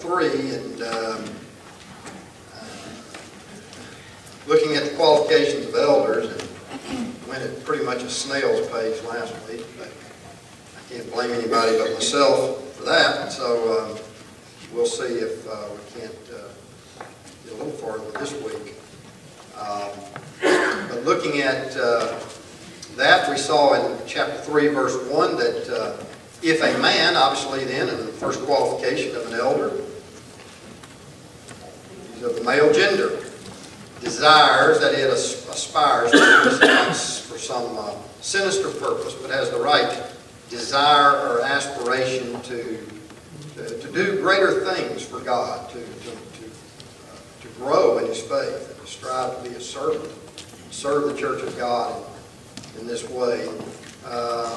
3, and looking at the qualifications of elders, and went at pretty much a snail's pace last week, but I can't blame anybody but myself for that. So we'll see if we can't get a little farther this week. But looking at that, we saw in chapter 3, verse 1, that if a man, obviously then, in the first qualification of an elder, he's of the male gender, desires, that is, aspires for some sinister purpose, but has the right desire or aspiration to do greater things for God, to grow in his faith, and to strive to be a servant, serve the church of God in this way.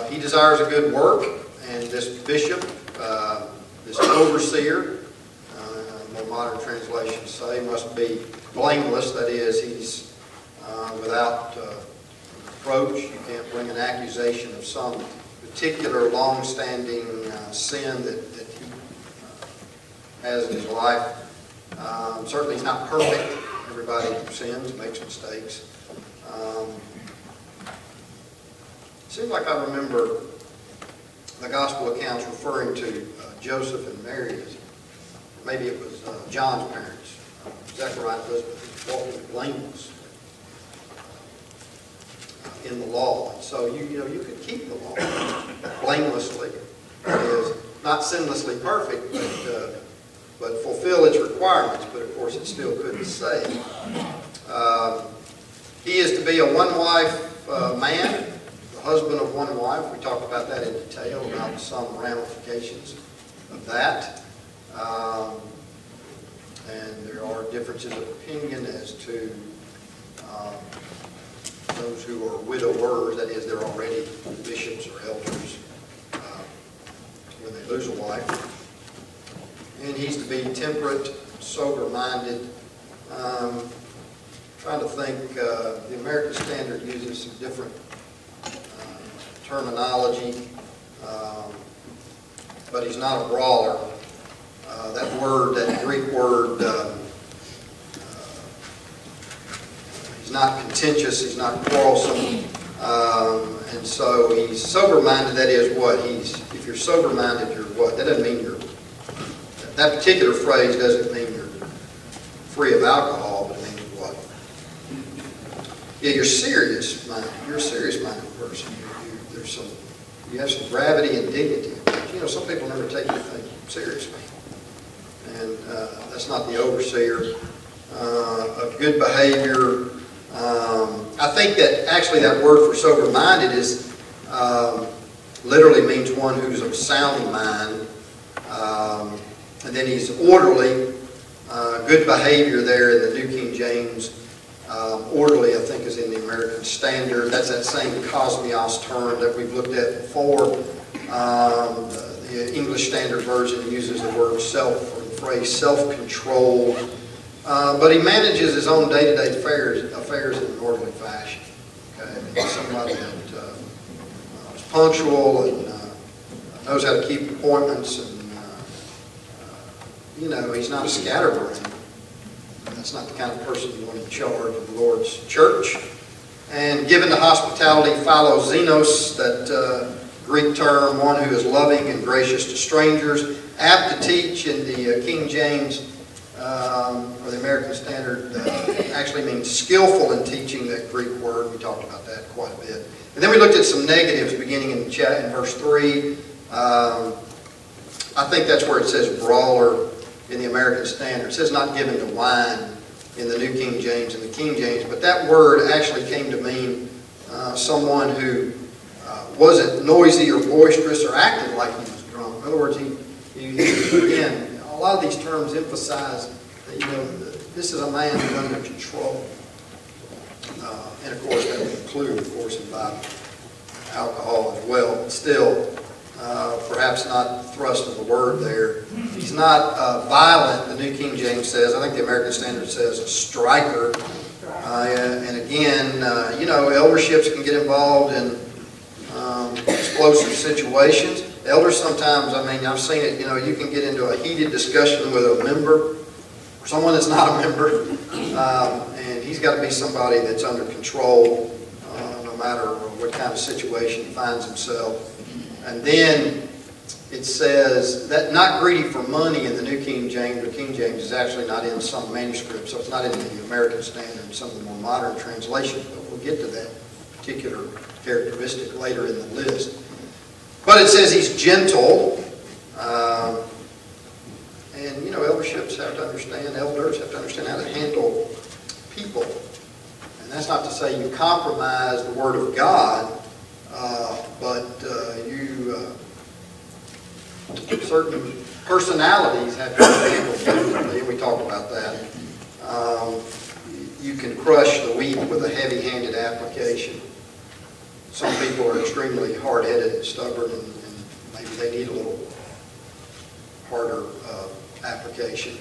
He desires a good work, and this bishop, this overseer, more modern translations say, must be blameless. That is, he's without reproach. You can't bring an accusation of some particular long-standing sin that he has in his life. Certainly he's not perfect. Everybody sins, makes mistakes. It seems like I remember the gospel accounts referring to Joseph and Mary. Maybe it was John's parents, Zechariah and Elizabeth, walking blameless in the law. And so you could keep the law blamelessly. That is, not sinlessly perfect, but fulfill its requirements. But of course, it still couldn't save. He is to be a one-wife man, the husband of one wife. We talked about that in detail, about some ramifications of that. And there are differences of opinion as to those who are widowers, that is, they're already bishops or elders when they lose a wife. And he's to be temperate, sober-minded. Trying to think, the American Standard uses some different terminology, but he's not a brawler. That word, that Greek word, he's not contentious, he's not quarrelsome, and so he's sober-minded. That is what? If you're sober-minded, you're what? That doesn't mean that particular phrase doesn't mean you're free of alcohol, but it means what? Yeah, you're serious-minded. You're a serious-minded person. You have some gravity and dignity. Some people never take anything seriously. And that's not the overseer. Of good behavior. I think that actually that word for sober-minded is literally means one who's of sound mind. And then he's orderly. Good behavior there in the New King James. Orderly, I think, is in the American Standard. That's that same cosmios term that we've looked at before. The English Standard Version uses the word phrase self-control. But he manages his own day-to-day affairs in an orderly fashion. Okay? He's somebody that is punctual and knows how to keep appointments, and he's not a scatterbrain. That's not the kind of person you want in charge of the Lord's church. And given to hospitality, philoxenos, that Greek term, one who is loving and gracious to strangers, apt to teach in the King James or the American Standard, actually means skillful in teaching. That Greek word, we talked about that quite a bit. And then we looked at some negatives beginning in verse 3. I think that's where it says brawler in the American Standard. It says not given to wine in the New King James and the King James, but that word actually came to mean someone who wasn't noisy or boisterous or acted like he was drunk. In other words, again, a lot of these terms emphasize that, this is a man who's under control. And of course, that would include, imbibe alcohol as well. But still, perhaps not the thrust of the word there. He's not violent, the New King James says. I think the American Standard says a striker. And again, elderships can get involved in explosive situations. Elders sometimes, I mean, I've seen it, you know, you can get into a heated discussion with a member, or someone that's not a member, and he's got to be somebody that's under control, no matter what kind of situation he finds himself. And then it says that not greedy for money in the New King James, or King James is actually not in some manuscripts, so it's not in the American Standard and some of the more modern translations, but we'll get to that particular characteristic later in the list. But it says he's gentle, and you know, elderships have to understand, elders have to understand how to handle people. And that's not to say you compromise the Word of God, but certain personalities have to be handled differently, and we talked about that. You can crush the wheat with a heavy-handed application. Some people are extremely hard-headed and stubborn, and maybe they need a little harder application.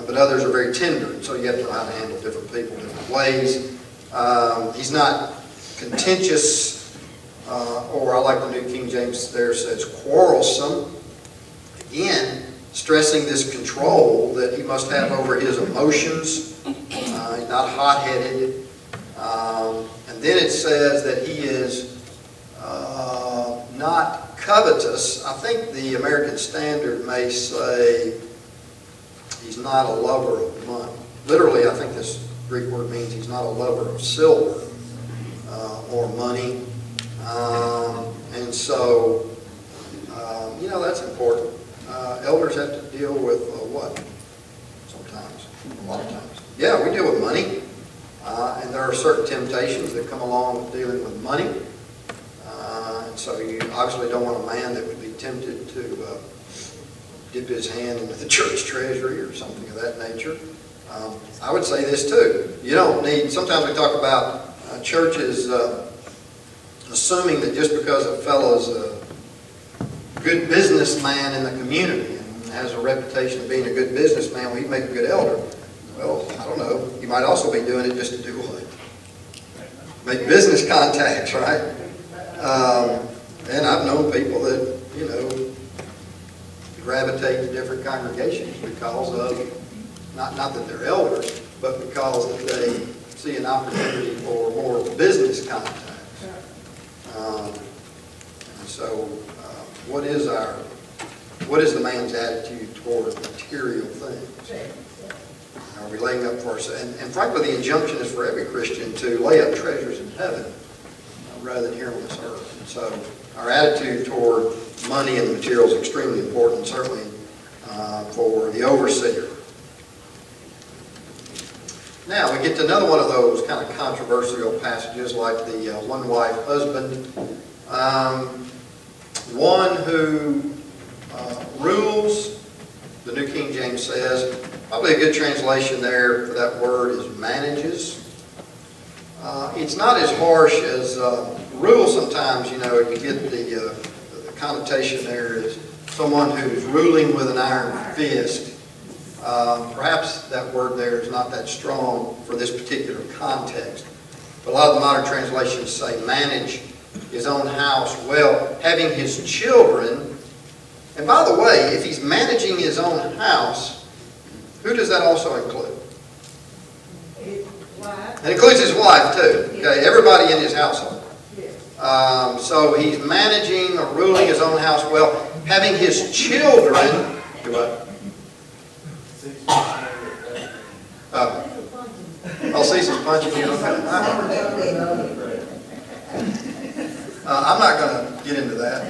But others are very tender, and so you have to know how to handle different people different ways. He's not contentious, or I like the New King James there says quarrelsome. Again, stressing this control that he must have over his emotions. He's not hot-headed. And then it says that he is not covetous. I think the American Standard may say he's not a lover of money. Literally, I think this Greek word means he's not a lover of silver or money. And so, you know, that's important. Elders have to deal with what? Sometimes, a lot of times. Yeah, we deal with money. And there are certain temptations that come along with dealing with money. And so you obviously don't want a man that would be tempted to dip his hand into the church treasury or something of that nature. I would say this too. You don't need, sometimes we talk about churches assuming that just because a fellow's a good businessman in the community and has a reputation of being a good businessman, well, he'd make a good elder. Well, I don't know. You might also be doing it just to do what? Make business contacts, right? And I've known people that, you know, gravitate to different congregations because of, not that they're elders, but because they see an opportunity for more business contacts. And so, what is the man's attitude toward material things? Are we laying up for ourselves? And frankly, the injunction is for every Christian to lay up treasures in heaven rather than here on this earth. And so our attitude toward money and material is extremely important, certainly for the overseer. Now we get to another one of those kind of controversial passages like the one-wife husband. One who rules, the New King James says. Probably a good translation there for that word is manages. It's not as harsh as rule sometimes, you know, you get the connotation there is someone who's ruling with an iron fist. Perhaps that word there is not that strong for this particular context. But a lot of the modern translations say manage his own house well, having his children. And by the way, if he's managing his own house, who does that also include? It includes his wife too. Okay, everybody in his household. So he's managing or ruling his own house well, having his children. Do what? I'll see some punching. I'm not going to get into that.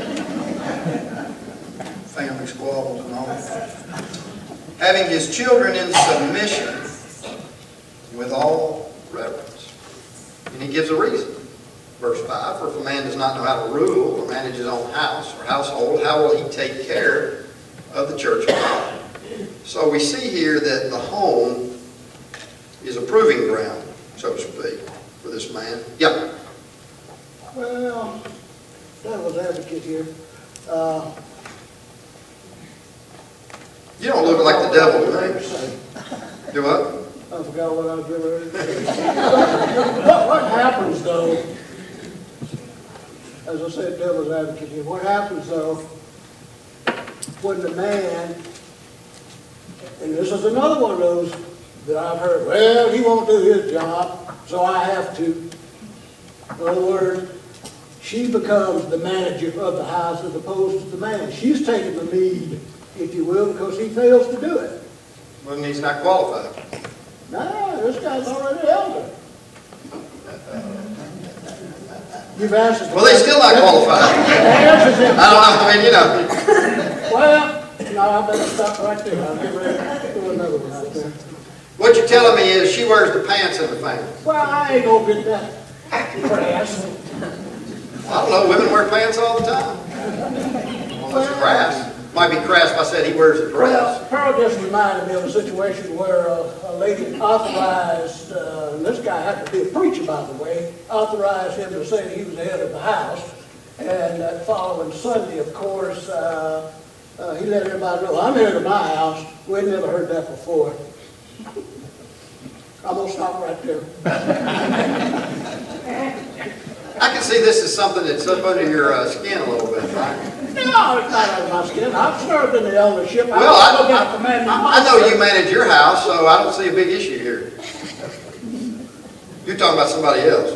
Family squabbles and all. Having his children in submission with all reverence. And he gives a reason. Verse 5, for if a man does not know how to rule or manage his own house or household, how will he take care of the church of God? So we see here that the home is a proving ground, so to speak, for this man. Yeah. Well, devil's advocate here. You don't look like the devil to me. Do what? I forgot what I was doing. What happens though, as I said, devil's advocate here, what happens though when the man, and this is another one of those that I've heard, well, he won't do his job, so I have to. In other words, she becomes the manager of the house as opposed to the man. She's taking the lead, if you will, because he fails to do it. Well, he's not qualified. No, this guy's already elder. You've answered. Well, he's still not qualified. I mean, you know. Well, no, I better stop right there. I'll get ready to do another one out there. What you're telling me is she wears the pants in the family. Well, I ain't gonna get that crass. I don't know, women wear pants all the time. Well, that's crass. Might be crass if I said he wears a dress. Well, Pearl just reminded me of a situation where a lady authorized, and this guy happened to be a preacher, by the way, authorized him to say he was the head of the house. And that following Sunday, of course, he let everybody know, I'm head of my house. We'd never heard that before. I'm going to stop right there. I can see this is something that's up under your skin a little bit, right? No, it's not under my skin. I've served in the eldership. Well, I know you manage your house, so I don't see a big issue here. You're talking about somebody else.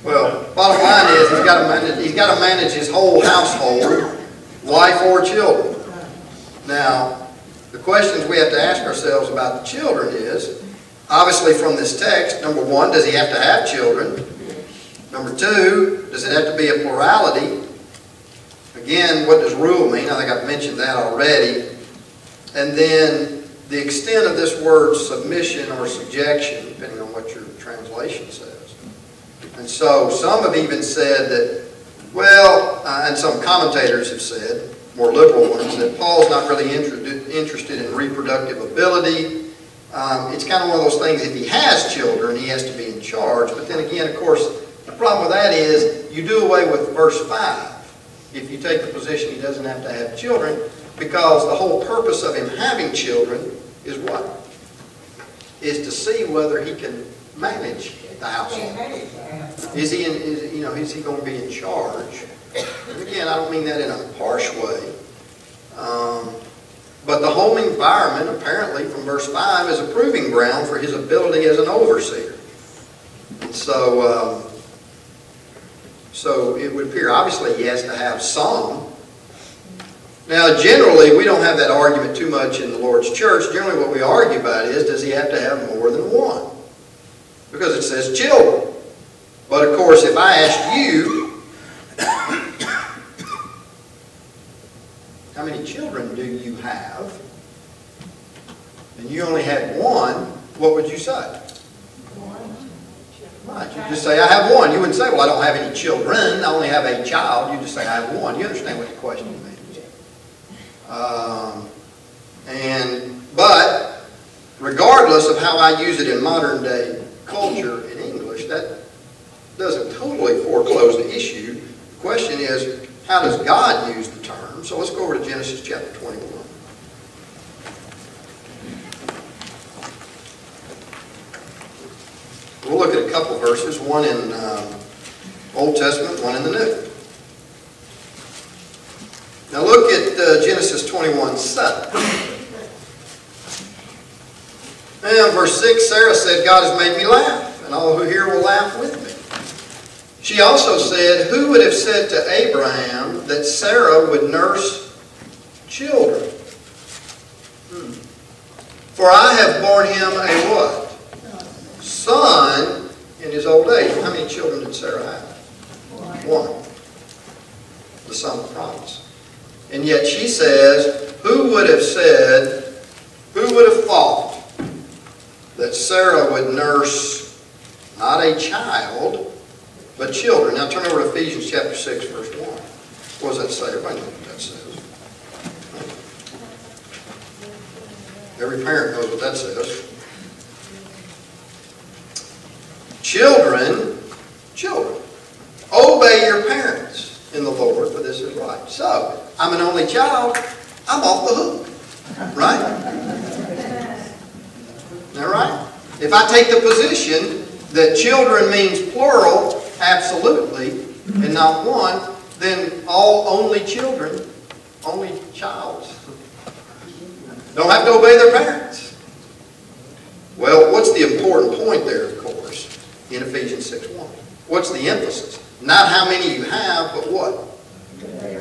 Well, bottom line is he's got to manage his whole household, wife or children. Now, the questions we have to ask ourselves about the children is, obviously from this text, number one, does he have to have children? Number two, does it have to be a plurality? Again, what does rule mean? I think I've mentioned that already. And then the extent of this word submission or subjection, depending on what your translation says. And so some have even said that, well, and some commentators have said, more liberal ones, that Paul's not really interested in reproductive ability. It's kind of one of those things, if he has children, he has to be in charge. But then again, of course, the problem with that is you do away with verse 5 if you take the position he doesn't have to have children, because the whole purpose of him having children is what? Is to see whether he can manage the household. Is he going to be in charge? And again, I don't mean that in a harsh way. But the home environment, apparently, from verse 5, is a proving ground for his ability as an overseer. And so it would appear, obviously, he has to have some. Now, generally, we don't have that argument too much in the Lord's church. Generally, what we argue about is, does he have to have more than one? Because it says children. But, of course, if I asked you, how many children do you have? And you only had one, what would you say? Right, you just say, I have one. You wouldn't say, well, I don't have any children. I only have a child. You just say, I have one. You understand what the question means. But regardless of how I use it in modern day culture in English, that doesn't totally foreclose the issue. The question is, how does God use the term? So let's go over to Genesis chapter 21. We'll look at a couple verses, one in Old Testament, one in the New. Now look at Genesis 21:7. And verse 6, Sarah said, God has made me laugh, and all who hear will laugh with me. She also said, who would have said to Abraham that Sarah would nurse children? For I have borne him a what? Son in his old age. How many children did Sarah have? One. The son of promise. And yet she says, who would have said, who would have thought that Sarah would nurse not a child, but children? Now turn over to Ephesians chapter 6, verse 1. What does that say? Everybody knows what that says. Every parent knows what that says. Children, obey your parents in the Lord, for this is right. So, I'm an only child, I'm off the hook. Right? Isn't that right? If I take the position that children means plural, absolutely, and not one, then all only children only child. Don't have to obey their parents. Well, what's the important point there, of course, in Ephesians 6:1? What's the emphasis? Not how many you have, but what?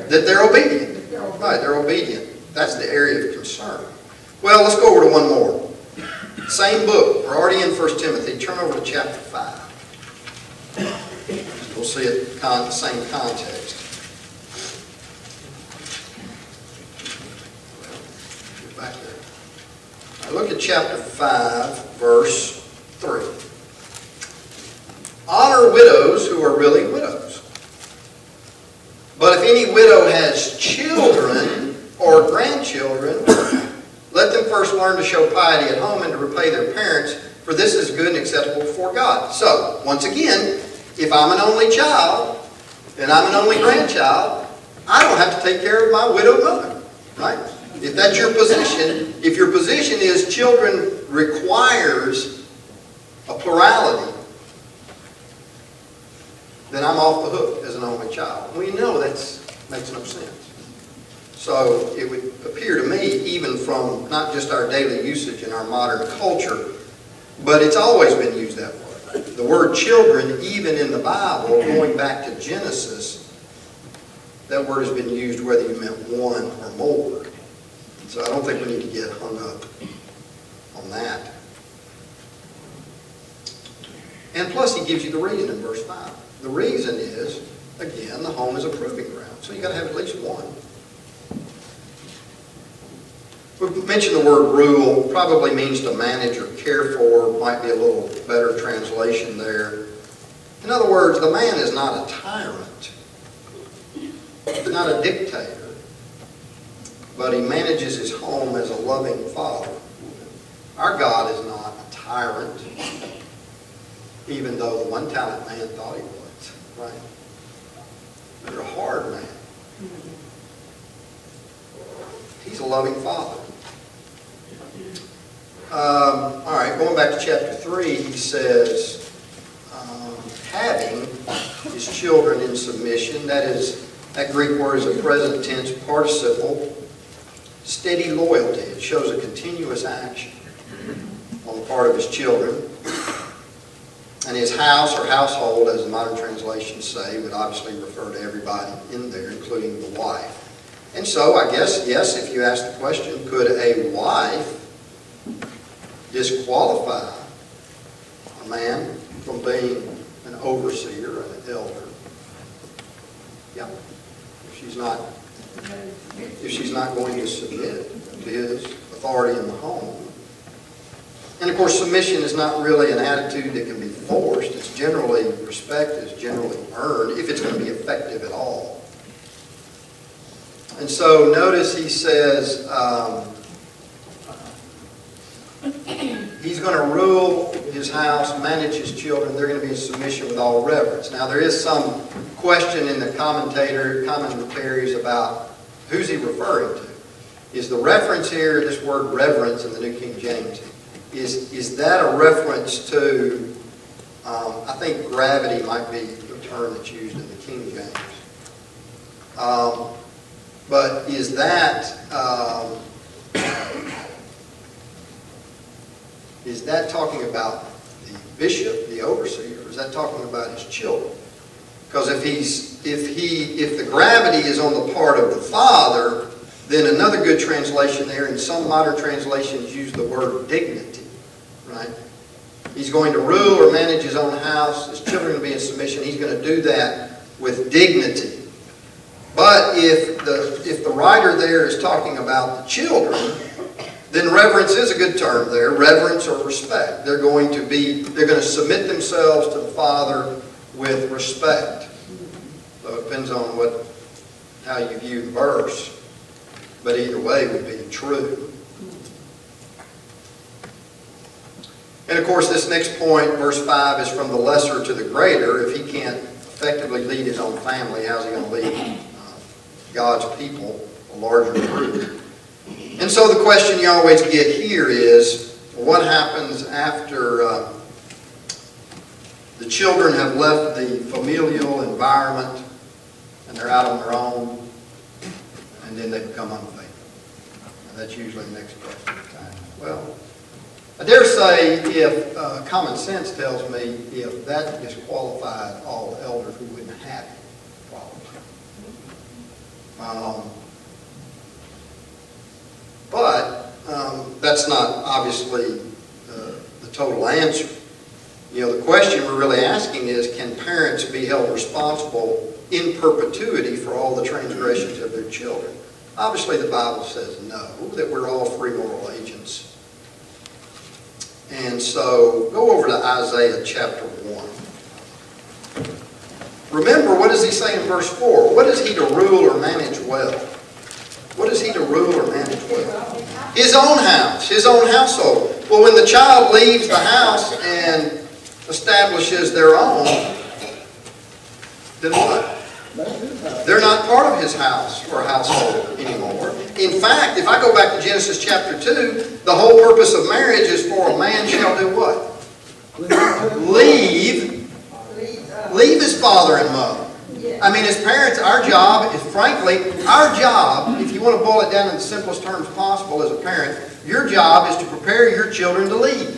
That they're obedient. Right, they're obedient. That's the area of concern. Well, let's go over to one more. Same book. We're already in 1 Timothy. Turn over to chapter 5. We'll see it the same context. Get back there. All right, look at chapter 5, verse 3. Honor widows who are really widows. But if any widow has children or grandchildren, let them first learn to show piety at home and to repay their parents, for this is good and acceptable before God. So, once again, if I'm an only child and I'm an only grandchild, I don't have to take care of my widowed mother, right? If that's your position, if your position is children requires a plurality, then I'm off the hook as an only child. We know that makes no sense. So it would appear to me, even from not just our daily usage in our modern culture, but it's always been used that way. The word children, even in the Bible, going back to Genesis, that word has been used whether you meant one or more. So I don't think we need to get hung up on that. And plus he gives you the reason in verse 5. The reason is, again, the home is a proving ground. So you've got to have at least one. We mentioned the word rule. Probably means to manage or care for. Might be a little better translation there. In other words, the man is not a tyrant. He's not a dictator. But he manages his home as a loving father. Our God is not a tyrant, even though the one-talent man thought he was. Right? You're a hard man. He's a loving father. All right, going back to chapter 3, he says, having his children in submission, that Greek word is a present tense participle, steady loyalty. It shows a continuous action on the part of his children. And his house or household, as the modern translations say, would obviously refer to everybody in there, including the wife. And so, I guess, yes, if you ask the question, could a wife disqualify a man from being an overseer and an elder? Yeah. If she's not going to submit to his authority in the home. And of course, submission is not really an attitude that can be forced. It's generally, respect is generally earned, if it's going to be effective at all. And so notice he says he's going to rule his house, manage his children. They're going to be in submission with all reverence. Now there is some question in the commentaries about who's he referring to. Is the reference here, this word reverence in the New King James, is that a reference to, I think gravity might be the term that's used in the King James. But is that talking about the bishop, the overseer, or is that talking about his children? Because if the gravity is on the part of the father, then another good translation there, and some modern translations use the word dignity, right? He's going to rule or manage his own house. His children are going to be in submission. He's going to do that with dignity. But if the writer there is talking about the children, then reverence is a good term there. Reverence or respect. They're going to submit themselves to the Father with respect. So it depends on how you view the verse. But either way would be true. And of course, this next point, verse 5, is from the lesser to the greater. If he can't effectively lead his own family, how's he going to lead God's people, a larger group? And so the question you always get here is, what happens after the children have left the familial environment and they're out on their own? and then they become unfaithful. And that's usually the next question. Well, I dare say if common sense tells me if that disqualified all elders, we wouldn't have problems. But that's not obviously the total answer. You know, the question we're really asking is, can parents be held responsible in perpetuity for all the transgressions of their children? Obviously, the Bible says no, that we're all free moral agents. And so, go over to Isaiah chapter 1. Remember, what does he say in verse 4? What is he to rule or manage well? What is he to rule or manage well? His own house, his own household. Well, when the child leaves the house and establishes their own, then what? They're not part of his house or household anymore. In fact, if I go back to Genesis chapter 2, the whole purpose of marriage is for a man shall do what? Leave his father and mother. I mean, as parents, our job is, frankly, our job, if you want to boil it down in the simplest terms possible as a parent, your job is to prepare your children to leave.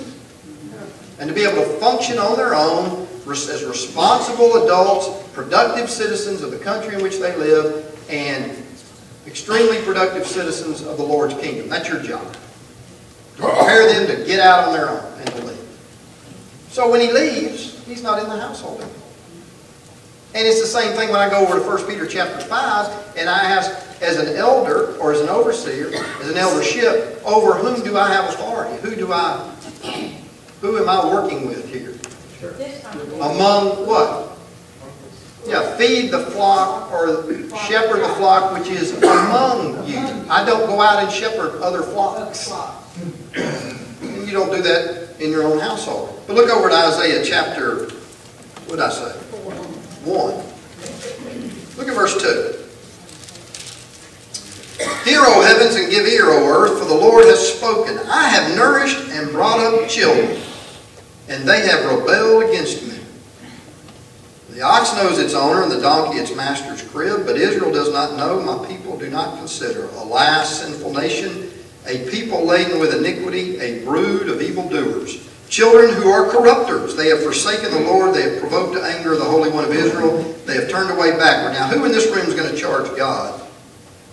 And to be able to function on their own as responsible adults, productive citizens of the country in which they live, and extremely productive citizens of the Lord's kingdom. That's your job. To prepare them to get out on their own and to leave. So when he leaves, he's not in the household anymore. And it's the same thing when I go over to 1 Peter chapter 5, and I ask, as an elder, or as an overseer, as an eldership, over whom do I have authority? Who am I working with here? Among what? Yeah, feed the flock or shepherd the flock which is among you. I don't go out and shepherd other flocks. And you don't do that in your own household. But look over to Isaiah chapter, what did I say? 1. Look at verse 2. Hear, O heavens, and give ear, O earth, for the Lord has spoken. I have nourished and brought up children, and they have rebelled against me. The ox knows its owner, and the donkey its master's crib, but Israel does not know, my people do not consider. Alas, sinful nation, a people laden with iniquity, a brood of evildoers. Children who are corrupters. They have forsaken the Lord. They have provoked to anger the Holy One of Israel. They have turned away backward. Now, who in this room is going to charge God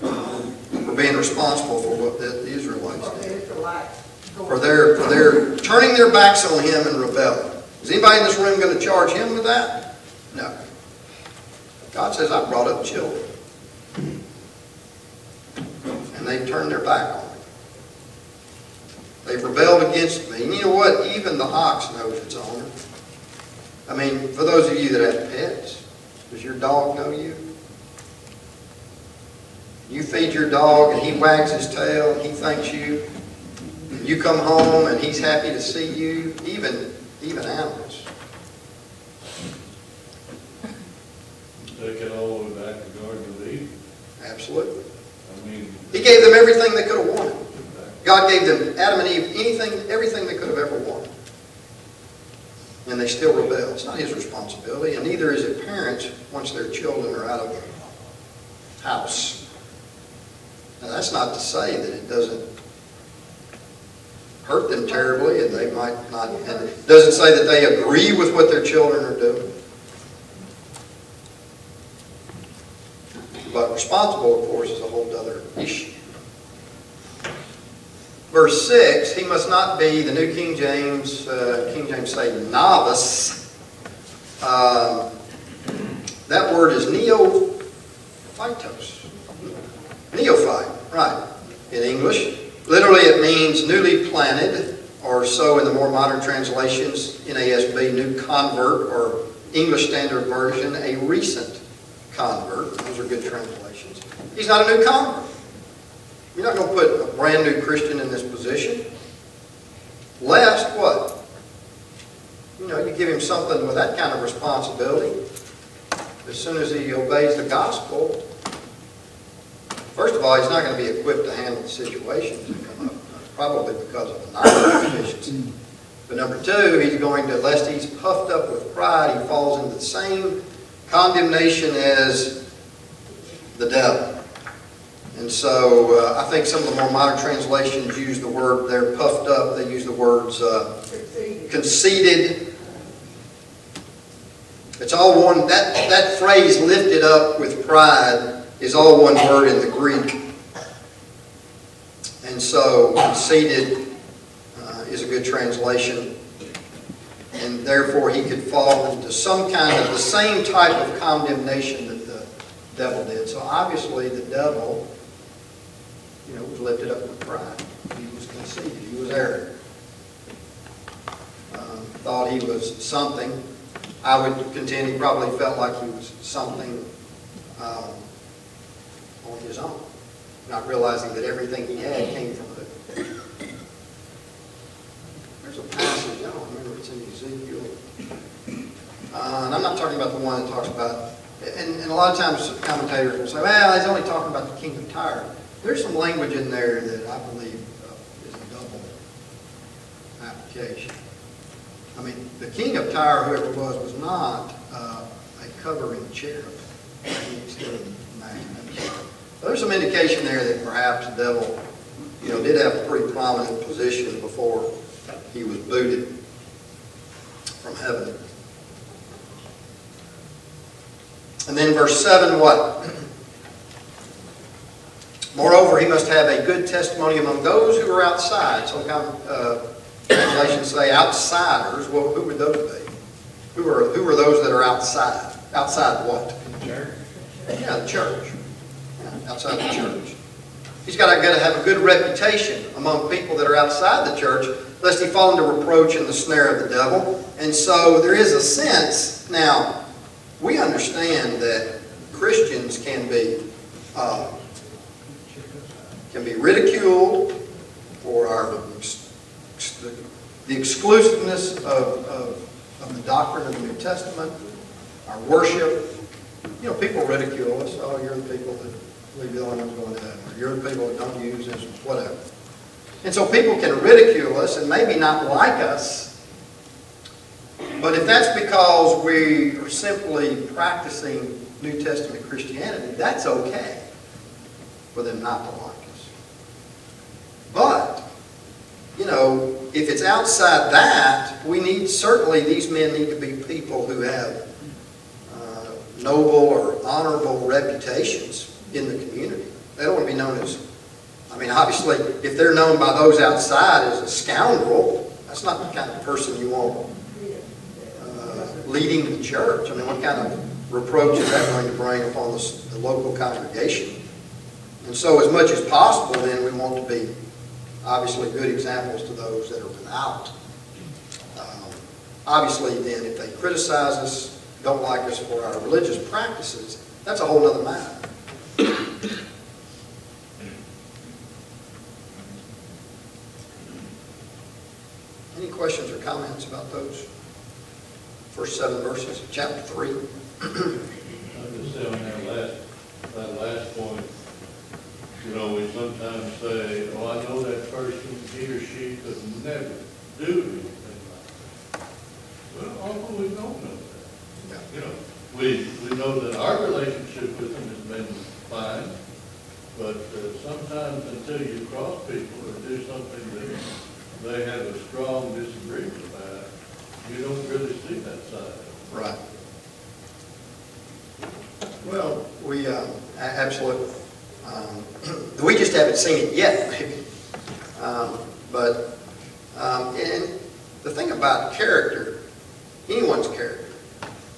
for being responsible for what the Israelites did? For their turning their backs on Him and rebelling. Is anybody in this room going to charge Him with that? No. God says, I brought up children. And they turned their back on me. They've rebelled against me. And you know what? Even the ox knows its owner. I mean, for those of you that have pets, does your dog know you? You feed your dog and he wags his tail and he thanks you. You come home and he's happy to see you. Even animals. They can all go back to Garden of Eden. Absolutely. I mean, He gave them everything they could have wanted. God gave them, Adam and Eve, everything they could have ever wanted. And they still rebel. It's not His responsibility, and neither is it parents once their children are out of the house. Now, that's not to say that it doesn't hurt them terribly, and they might not, and it doesn't say that they agree with what their children are doing. But responsible, of course, is a whole other issue. Verse 6, he must not be, the New King James say novice. That word is neophytos. Neophyte, right, in English. Literally it means newly planted, or so in the more modern translations, NASB, new convert, or English Standard Version, a recent convert. Those are good translations. He's not a new convert. You're not going to put a brand new Christian in this position. Lest what? You know, you give him something with that kind of responsibility. As soon as he obeys the gospel, first of all, he's not going to be equipped to handle the situations that come up, probably because of the knowledge deficiency. But number two, he's going to, lest he's puffed up with pride, he falls into the same condemnation as the devil. And so I think some of the more modern translations use the word, they're puffed up, they use the words conceited. It's all one, that phrase, lifted up with pride, is all one word in the Greek. And so conceited is a good translation. And therefore he could fall into some kind of the same type of condemnation that the devil did. So obviously the devil, was lifted up with pride. He was conceited. He was arrogant. Thought he was something. I would contend he probably felt like he was something on his own, not realizing that everything he had came from it. There's a passage, I don't remember, it's in Ezekiel. And I'm not talking about the one that talks about, and a lot of times commentators will say, well, he's only talking about the king of Tyre. There's some language in there that I believe is a double application. I mean, the king of Tyre, whoever was not a covering cherub. There's some indication there that perhaps the devil, did have a pretty prominent position before he was booted from heaven. And then verse 7, what? Moreover, he must have a good testimony among those who are outside. Some translations say outsiders. Well, who would those be? Who are those that are outside? Outside what? The church. Yeah, the church. Yeah, outside the church. He's got to have a good reputation among people that are outside the church, lest he fall into reproach in the snare of the devil. And so there is a sense. Now, we understand that Christians can be ridiculed for the exclusiveness of the doctrine of the New Testament, our worship. People ridicule us. Oh, you're the people that believe the only one's going to heaven. Or you're the people that don't use this, whatever. And so people can ridicule us and maybe not like us. But if that's because we are simply practicing New Testament Christianity, that's okay for them not to like us. But, if it's outside that, certainly these men need to be people who have noble or honorable reputations in the community. They don't want to be known as, obviously, if they're known by those outside as a scoundrel, that's not the kind of person you want leading the church. What kind of reproach is that going to bring upon the local congregation? And so as much as possible, then, we want to be obviously good examples to those that are without. Obviously, then, if they criticize us, don't like us for our religious practices, that's a whole other matter. Any questions or comments about those first 7 verses of chapter 3? I just say on that last point, we sometimes say, oh, I know that person, he or she could never do anything like that. Well, although we don't know that. Yeah. We know that our relationship with them has been fine, but sometimes until you cross people or do something that they have a strong disagreement about, you don't really see that side. Right. Well, we absolutely. We just haven't seen it yet, maybe. And the thing about character, anyone's character,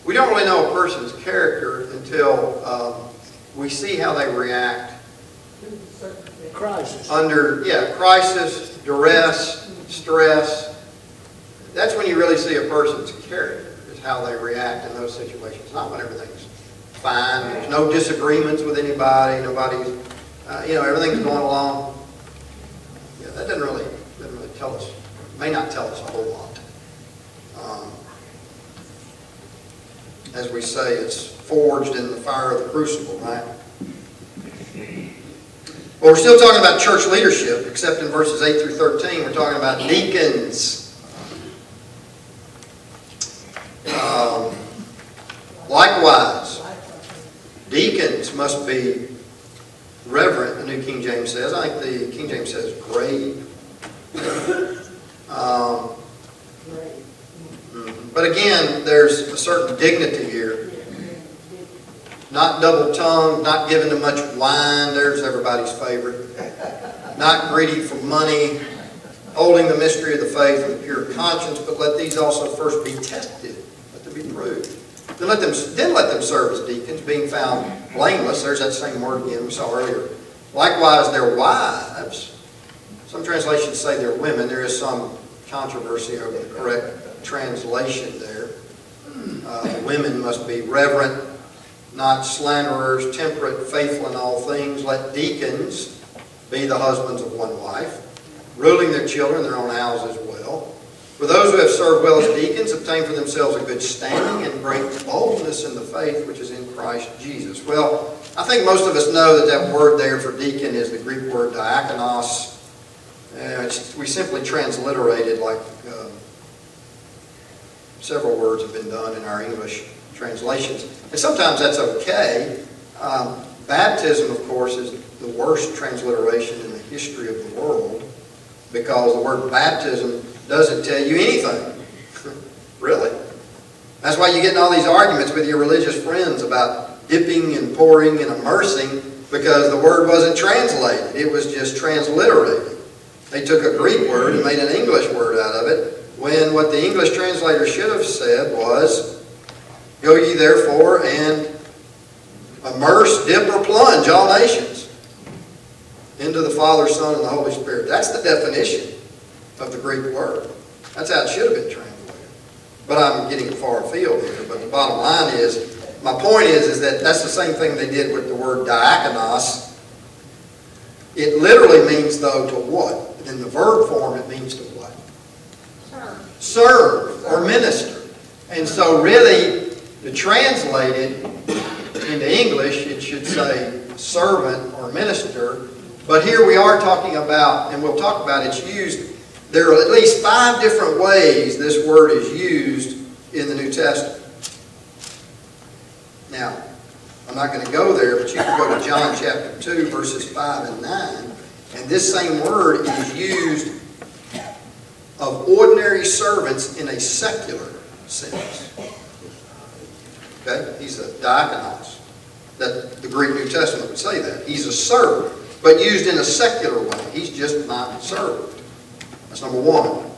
we don't really know a person's character until we see how they react Crisis. under, crisis, duress, stress. That's when you really see a person's character, is how they react in those situations. Not when everything's fine, there's no disagreements with anybody, nobody's, everything's going along. Yeah, that doesn't really tell us, may not tell us a whole lot. As we say, it's forged in the fire of the crucible, right? Well, we're still talking about church leadership, except in verses 8 through 13, we're talking about deacons. Likewise, deacons must be reverent, the New King James says. I think the King James says grave. But again, there's a certain dignity here. Not double-tongued, not given to much wine. There's everybody's favorite. Not greedy for money. Holding the mystery of the faith with a pure conscience, but let these also first be tested. Let them be proved. Then let them serve as deacons, being found blameless. There's that same word again we saw earlier. Likewise, their wives. Some translations say they're women. There is some controversy over the correct translation there. Women must be reverent, not slanderers, temperate, faithful in all things. Let deacons be the husbands of one wife, ruling their children, their own house as well. For those who have served well as deacons, obtain for themselves a good standing and great boldness in the faith which is in Christ Jesus. Well, I think most of us know that that word there for deacon is the Greek word diakonos. We simply transliterated, like several words have been done in our English translations. And sometimes that's okay. Baptism, of course, is the worst transliteration in the history of the world, because the word baptism doesn't tell you anything. Really. That's why you get in all these arguments with your religious friends about dipping and pouring and immersing, because the word wasn't translated. It was just transliterated. They took a Greek word and made an English word out of it, when what the English translator should have said was, "Go ye therefore and immerse, dip, or plunge all nations into the Father, Son, and the Holy Spirit." That's the definition of the Greek word. That's how it should have been translated. But I'm getting far afield here. But the bottom line is, my point is that that's the same thing they did with the word diakonos. It literally means, though, to what? In the verb form, it means to what? Serve or minister. And so really, to translate it into English, it should say servant or minister. But here we are talking about, and we'll talk about it's used, there are at least 5 different ways this word is used in the New Testament. Now, I'm not going to go there, but you can go to John chapter 2, verses 5 and 9. And this same word is used of ordinary servants in a secular sense. Okay? He's a diakonos. That the Greek New Testament would say that. He's a servant, but used in a secular way. He's just not served. That's number 1.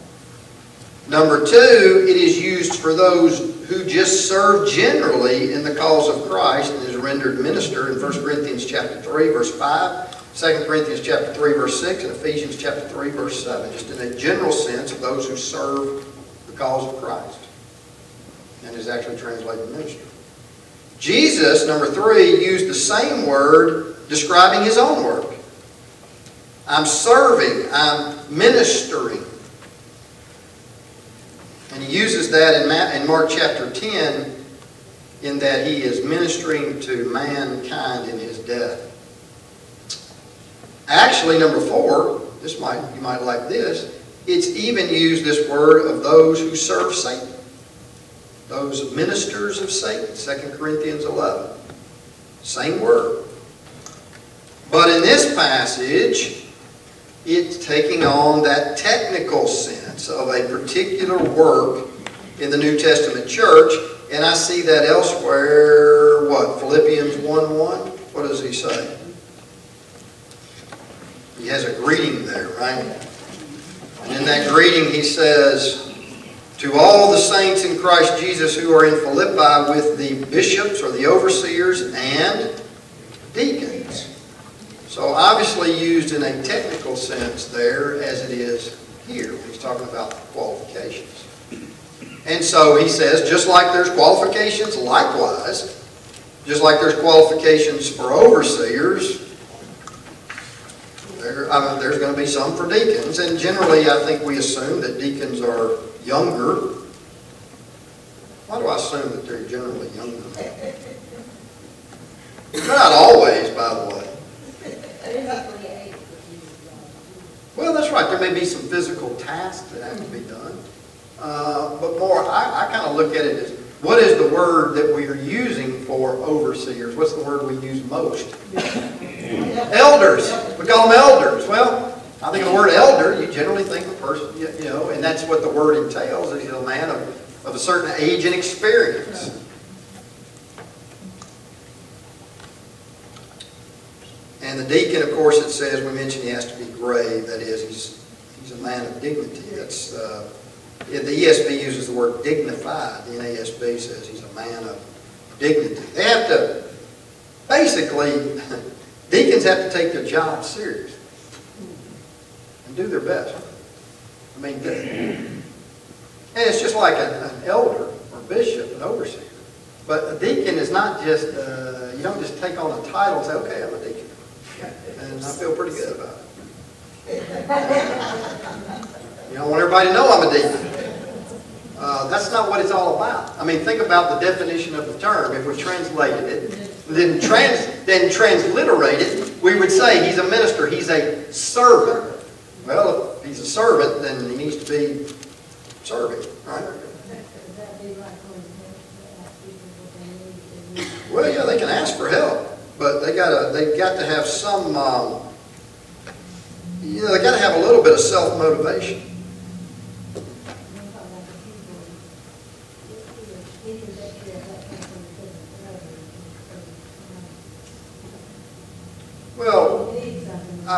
Number 2, it is used for those who just serve generally in the cause of Christ and is rendered minister in 1 Corinthians chapter 3, verse 5, 2 Corinthians chapter 3, verse 6, and Ephesians chapter 3, verse 7. Just in a general sense of those who serve the cause of Christ. And is actually translated minister. Jesus, number 3, used the same word describing his own work. I'm serving, I'm ministering. And he uses that in Mark chapter 10, in that he is ministering to mankind in his death. Actually, number 4, you might like this, it's even used, this word, of those who serve Satan. Those ministers of Satan, 2 Corinthians 11. Same word. But in this passage, it's taking on that technical sense of a particular work in the New Testament church. And I see that elsewhere, what? Philippians 1:1? What does he say? He has a greeting there, right? And in that greeting he says, "To all the saints in Christ Jesus who are in Philippi with the bishops or the overseers and deacons." So obviously used in a technical sense there as it is here. He's talking about qualifications. And so he says, just like there's qualifications likewise, just like there's qualifications for overseers, there's going to be some for deacons. And generally I think we assume that deacons are younger. Why do I assume that they're generally younger? Not always, by the way. Well, that's right. There may be some physical tasks that have to be done. But more, I kind of look at it as, what is the word that we are using for overseers? What's the word we use most? Elders. We call them elders. Well, I think of the word elder, you generally think of a person, you know, and that's what the word entails, is a man of a certain age and experience. And the deacon, of course, it says, we mentioned he has to be grave. That is, he's a man of dignity. That's the ESV uses the word dignified. The NASB says he's a man of dignity. They have to, basically, deacons have to take their job seriously and do their best. I mean, and it's just like an elder or bishop, an overseer. But a deacon is not just, you don't just take on a title and say, okay, I'm a deacon. And I feel pretty good about it. You don't want everybody to know I'm a deacon. That's not what it's all about. I mean, think about the definition of the term. If we translated it, then transliterate it, we would say he's a minister, he's a servant. Well, if he's a servant, then he needs to be serving, right? Well, yeah, they can ask for help, but they've got to have some, they got to have a little bit of self-motivation. Well,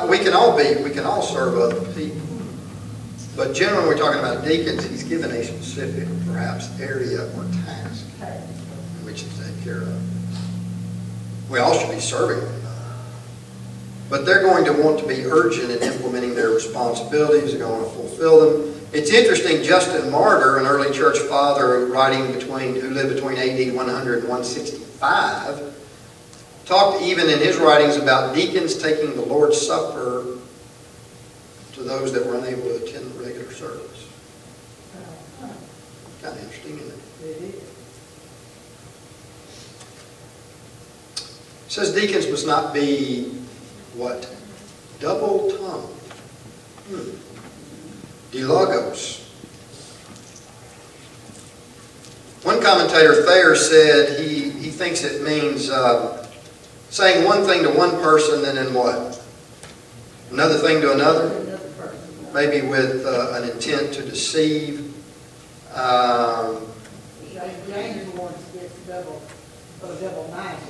we can all serve other people. But generally, when we're talking about deacons, he's given a specific, perhaps, area or task in which to take care of. We all should be serving them. But they're going to want to be urgent in implementing their responsibilities. They're going to fulfill them. It's interesting, Justin Martyr, an early church father who lived between AD 100 and 165, talked even in his writings about deacons taking the Lord's Supper to those that were unable to attend the regular service. Kind of interesting, isn't it? It says deacons must not be, what? Double-tongued. Dilogos. One commentator, Thayer, said he thinks it means saying one thing to one person and then what? Another thing to another? Maybe with an intent to deceive.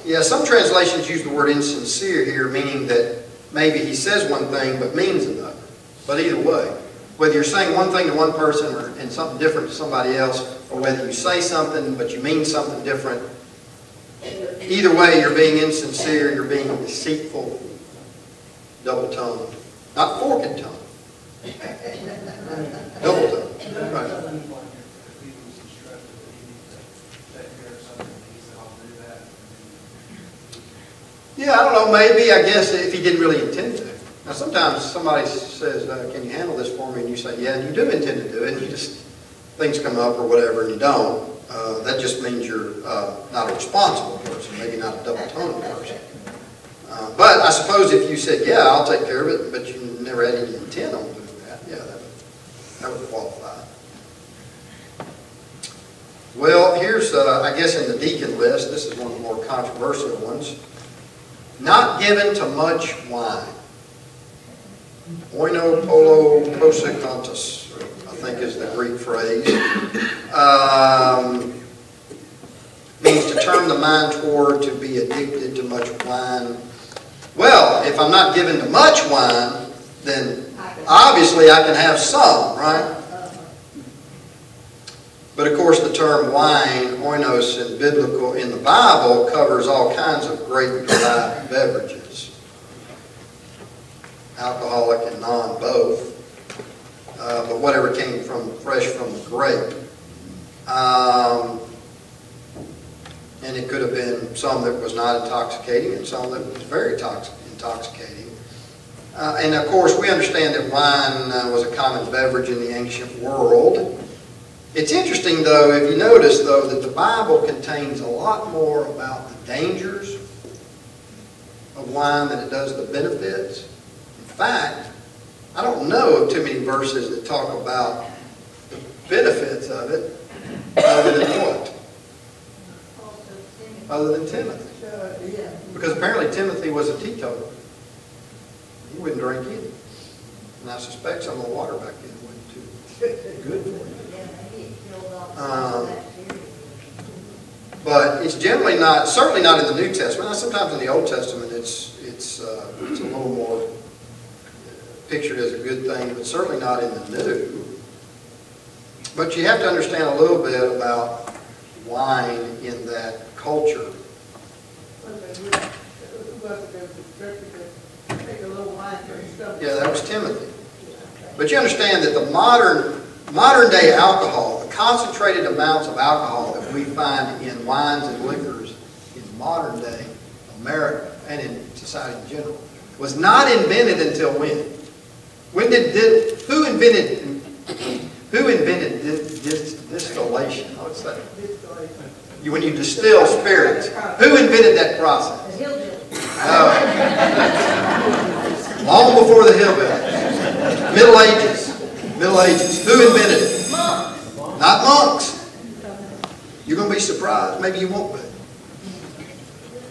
Yeah, some translations use the word insincere here, meaning that maybe he says one thing but means another. But either way, whether you're saying one thing to one person and something different to somebody else, or whether you say something but you mean something different, either way, you're being insincere, you're being deceitful, double-tongued, not forked tongue. Double-tongued. Right. Yeah, I don't know, maybe, I guess, if he didn't really intend to. Now, sometimes somebody says, can you handle this for me? And you say, yeah, and you do intend to do it, and you just, things come up or whatever, and you don't. That just means you're not a responsible person, maybe not a double-tongued person. But I suppose if you said, yeah, I'll take care of it, but you never had any intent on doing that, yeah, that would qualify. Well, here's, I guess in the deacon list, this is one of the more controversial ones. Not given to much wine. Oino polo prosekantos, I think is the Greek phrase. Means to turn the mind toward, to be addicted to much wine. Well, if I'm not given to much wine, then obviously I can have some, right? But of course the term wine, oinos, in the Bible covers all kinds of grape-derived beverages. Alcoholic and non both. But whatever came fresh from the grape. And it could have been some that was not intoxicating and some that was very intoxicating. And of course we understand that wine was a common beverage in the ancient world. It's interesting, though, if you notice, though, that the Bible contains a lot more about the dangers of wine than it does the benefits. In fact, I don't know of too many verses that talk about the benefits of it, other than what? Other than Timothy. Because apparently Timothy was a teetotaler. he wouldn't drink either. And I suspect some of the water back then wasn't too good for him. But it's generally not, certainly not in the New Testament. Now, sometimes in the Old Testament it's a little more pictured as a good thing, but certainly not in the New. But you have to understand a little bit about wine in that culture. Yeah, that was Timothy. But you understand that the modern day alcohol, the concentrated amounts of alcohol that we find in wines and liquors in modern day America and in society in general, was not invented until when? Who invented distillation? What's that? When you distill spirits. Who invented that process? The hillbillies. Long before the hillbillies. Middle Ages. Middle Ages. Who invented it? Monks. Not monks. You're going to be surprised. Maybe you won't be.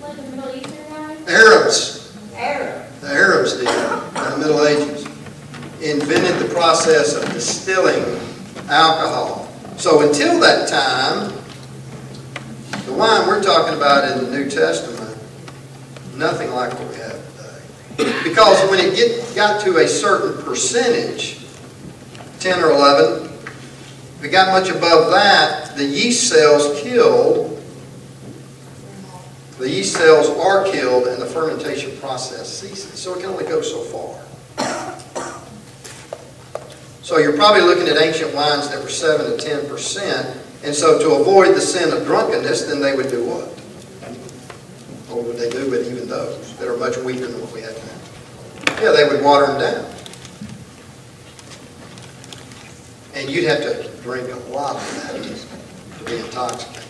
Like the Middle Eastern guys? Arabs. Arab. The Arabs did in the Middle Ages. Invented the process of distilling alcohol. So until that time, the wine we're talking about in the New Testament, nothing like what we have today. Because when it got to a certain percentage, 10 or 11, if it got much above that, the yeast cells killed. The yeast cells are killed and the fermentation process ceases. So it can only go so far. So you're probably looking at ancient wines that were 7 to 10%. And so to avoid the sin of drunkenness, then they would do what? What would they do with even those that are much weaker than what we have now? Yeah, they would water them down. And you'd have to drink a lot of that to be intoxicated.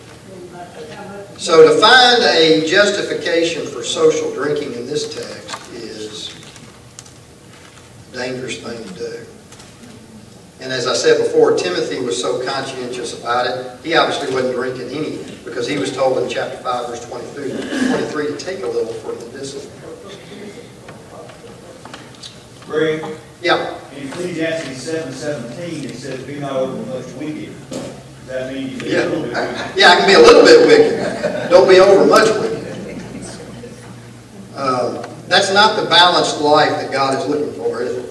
So to find a justification for social drinking in this text is a dangerous thing to do. And as I said before, Timothy was so conscientious about it, he obviously wasn't drinking any, because he was told in chapter 5, verse 23 to take a little for medicinal purpose. Greg, Yeah. in Ecclesiastes 7:17, it says, "Be not overmuch wicked." Does that mean you be Yeah. a little bit wicked? Yeah, I can be a little bit wicked. Don't be over much wicked. That's not the balanced life that God is looking for, is it?